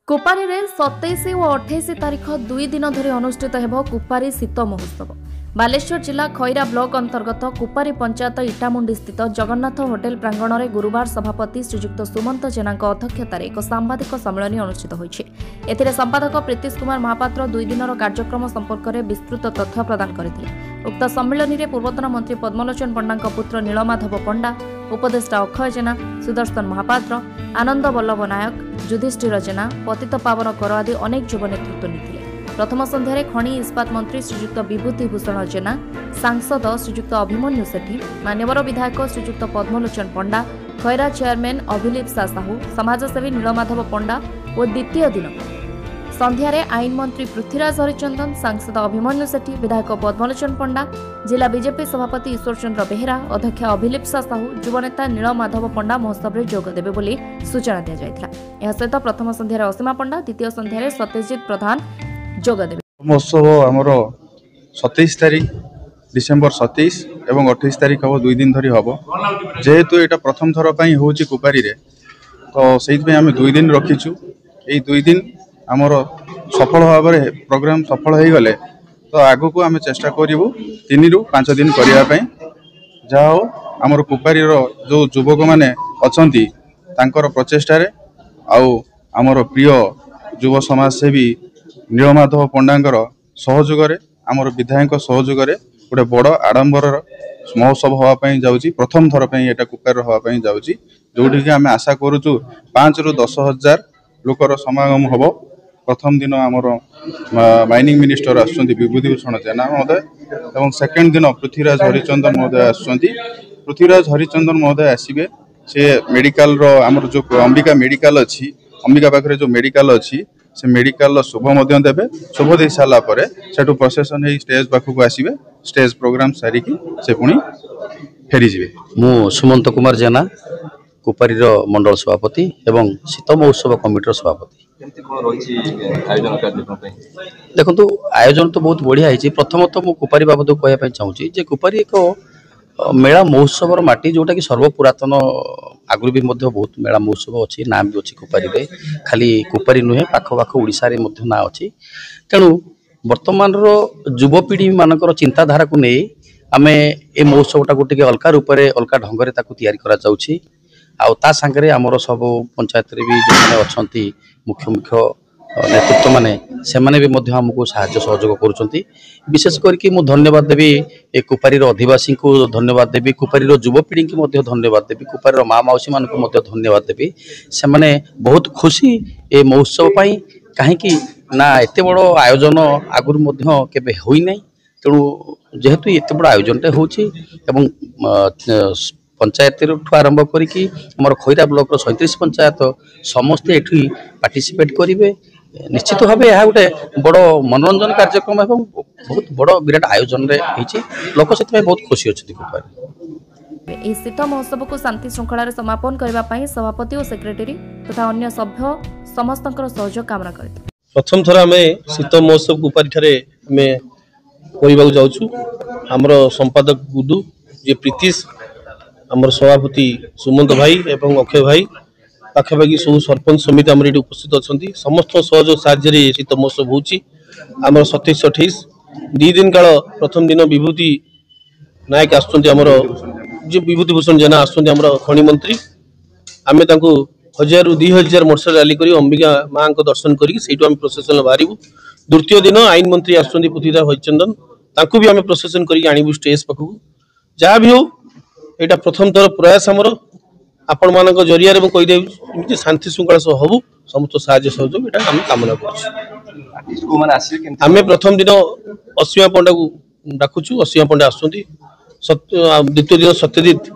कुपारी रे 27 और 28 तारीख 2 दिन धरी अनुष्ठित हेब कुपारी शीत महोत्सव। बालेश्वर जिला खैरा ब्लॉक अंतर्गत कुपारी पंचायत इटामुंडी स्थित जगन्नाथ होटेल प्रांगण में गुरुवार सभापति श्रीजुक्त सुमंत जेना अध्यक्षतार एक सांबादिक सम्मेलन अनुष्ठित होइछि। एथिरे संपादक प्रीतिश कुमार महापात्र 2 दिन कार्यक्रम संपर्क में विस्तृत तथ्य प्रदान करथिले। उक्त सम्मेलन में पूर्वतन मंत्री पद्मलोचन पंडा पुत्र नीलमाधव पंडा, उपदेष्टा अक्षय जेना, सुदर्शन महापात्र, आनंद वल्लभ नायक, युधिष्ठिर जेना, पतित पावन कर आदि अनेक युव नेतृत्व निथिले। प्रथम संध्यारे खनि इस्पात मंत्री श्रीजुक्त विभूति भूषण जेना, सांसद श्रीजुक्त अभिमन्यु सेठी, मान्यवर विधायक श्रीजुक्त पद्मलोचन पंडा, खैरा चेयरमैन अभिलिप्सा साहू, समाजसेवी नीलमाधव पंडा और द्वितीय दिन संध्यारे आईन मंत्री पृथ्वीराज हरिचंदन, सांसद अभिमन्यु सेठी, विधायक पद्मलोचन पंडा, जिला बीजेपी सभापति ईश्वर चंद्र बेहेरा, अध्यक्ष अभिलिप्सा साहू, युवनेता नीलमाधव पंडा महोत्सव में जोग देवे बोली सूचना दी जायथिला। एहा सहित प्रथम संध्यारे असीमा पंडा, द्वितीय संध्यारे सत्यजित प्रधान जोग देवे। महोत्सव आमर 27 तारीख डिसेम्बर 27 एवं 28 तारीख हम 2 दिन धरी हम जेहेतु यहाँ प्रथम थर पर हूँ कुपारी रे, तो से आम 2 दिन रखीचु। यही 2 दिन आमर सफल भाव प्रोग्राम सफल हो गले तो आगु को आम चेष्टा करूँ 3 ରୁ 5 दिन करने। जहा हो आमर कुपारी जो युवक मैंने अच्छा प्रचेषार आमर प्रिय युव समाजसेवी नीलमाधव पंडा सहयोगरे आमर विधायक सहयोगरे गोटे बड़ आडंबर महोत्सव होगापी जाऊँगी। प्रथम थर पर यहाँ कुपारी होगापी जाऊँगी, जोटि कि आम आशा करुचु 5 ରୁ 10 हजार लोकर समागम हम। प्रथम दिन आमर माइनिंग मिनिस्टर आसुँच विभूति भूषण जेना महोदय और सेकेंड दिन पृथ्वीराज हरिचंदन महोदय आसुँच। पृथ्वीराज हरिचंदन महोदय आसवे से मेडिकल आमर जो अंबिका मेडिकल अच्छी, अंबिका पाखे जो मेडिकल अच्छी से मेडिकल शुभ देवे। शुभ दे सारापर से प्रोसेसन हो स्टेज पाखक आसवे, स्टेज प्रोग्राम सारिकी से पुणी फेरीजे। मु सुमंत कुमार जेना कुपारी मंडल सभापति एवं शीत महोत्सव कमिटर सभापति। देखो आयोजन तो बहुत बढ़िया है। प्रथमतः मु कुपारी बाबद कहवाई चाहूँगी कुपारी एक मेला महोत्सव माटी जोटा कि सर्वपुरातन आगु भी बहुत मेला महोत्सव अच्छी ना भी अच्छी कुपारी रे। खाली कुपारी नुहे पाखपाख ओडिशा रे ना अच्छी। तेणु वर्तमान युवपीढ़ी मानकर चिंताधारा को नहीं आम ए महोत्सवटा गोटे अलका रूप से अलका ढंग से तैयारी करा जाउछि। आ ता सांगरे आमर सब पंचायत रे भी जो मैंने अच्छा मुख्य मुख्य नेतृत्व माने से माने भी मध्य हमको साहाय्य सहयोग करुछंती। विशेष करके मु धन्यवाद देवी ए कुपारी आदिवासी को धन्यवाद देवी, कुपारी युवपीढ़ी की मध्य धन्यवाद देवी, कुपारी माँ मौसी मान को मध्य धन्यवाद देवी। से माने बहुत खुशी ए महोत्सव पाई कहीं ना एत बड़ आयोजन आगुरी मध्य केबे होई नै। तेणु जेहेतु एत बड़ आयोजन होउछि एवं पंचायत आरंभ करी आम खैरा ब्लॉक 37 पंचायत समस्ते एठी पार्टिसिपेट करेंगे। निश्चित भाव यह गोटे बड़ मनोरंजन कार्यक्रम एवं बहुत बड़ विराट आयोजन लोक से बहुत खुशी अच्छे। शीत महोत्सव को शांति श्रृंखला समापन करने सभापति और सेक्रेटरी तथा अन्य सभ्य समस्त सहयोग कामना करते। प्रथम थर आम शीत महोत्सव कुपारी ठारे आम जाऊँ। आमर संपादक गुडू जे प्रीतिश, आमर सभापति सुमंत भाई एवं अक्षय भाई, पाखापाखि सब सरपंच समिति आम ये उपस्थित अच्छा। समस्त सहयोग साहाय्य शीत महोत्सव होमर 27-28 2 दिन काल। प्रथम दिन विभूति नायक आमर जो विभूति भूषण जेना आमर खनि मंत्री। आम 1000 ରୁ 2000 मोटरसाइकेल रैली कर अंबिका माँ को दर्शन कर प्रोसेसन बाहर। द्वितीय दिन आईन मंत्री आसुँच पृथ्वीराज हरिचंदन, तांको भी आम प्रोसेसन कर आणबू स्टेज पाखक। जहाँ भी हो यहाँ प्रथम थर प्रयास आमर आपण मान जरिया कहीदे शांति श्रृंखला सह हबू। समस्त साहाय्य सहयोग यहाँ आम कामना कर। आम प्रथम दिन असीमा पंडा को डाकुचु, असीमा पंडा आसुँच। द्वितीय दिन सत्यजित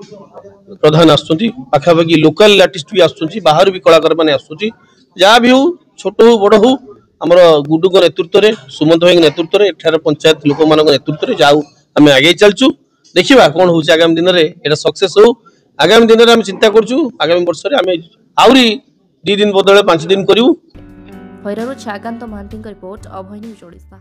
प्रधान आसुँच। पाखापाखि लोकल आर्टिस्ट भी आसुँच, बाहर भी कलाकार मैंने आसुँच। जहाँ भी हो छोट हो बड़ हो आमर गुडू नेतृत्व में, सुमंत भाई नेतृत्व में, एठार पंचायत लोक मान नेतृत्व में जाऊ आम आगे चलचु। देखा कौन हो आगामी दिन में यहाँ सक्सेस हो। आगामी दिन में आम चिंता करूँ आगामी वर्ष में आम आहरी 2 दिन बदले 5 दिन करूँ। भैरव छाकांत महांती रिपोर्ट, अभय न्यूज ओडिशा।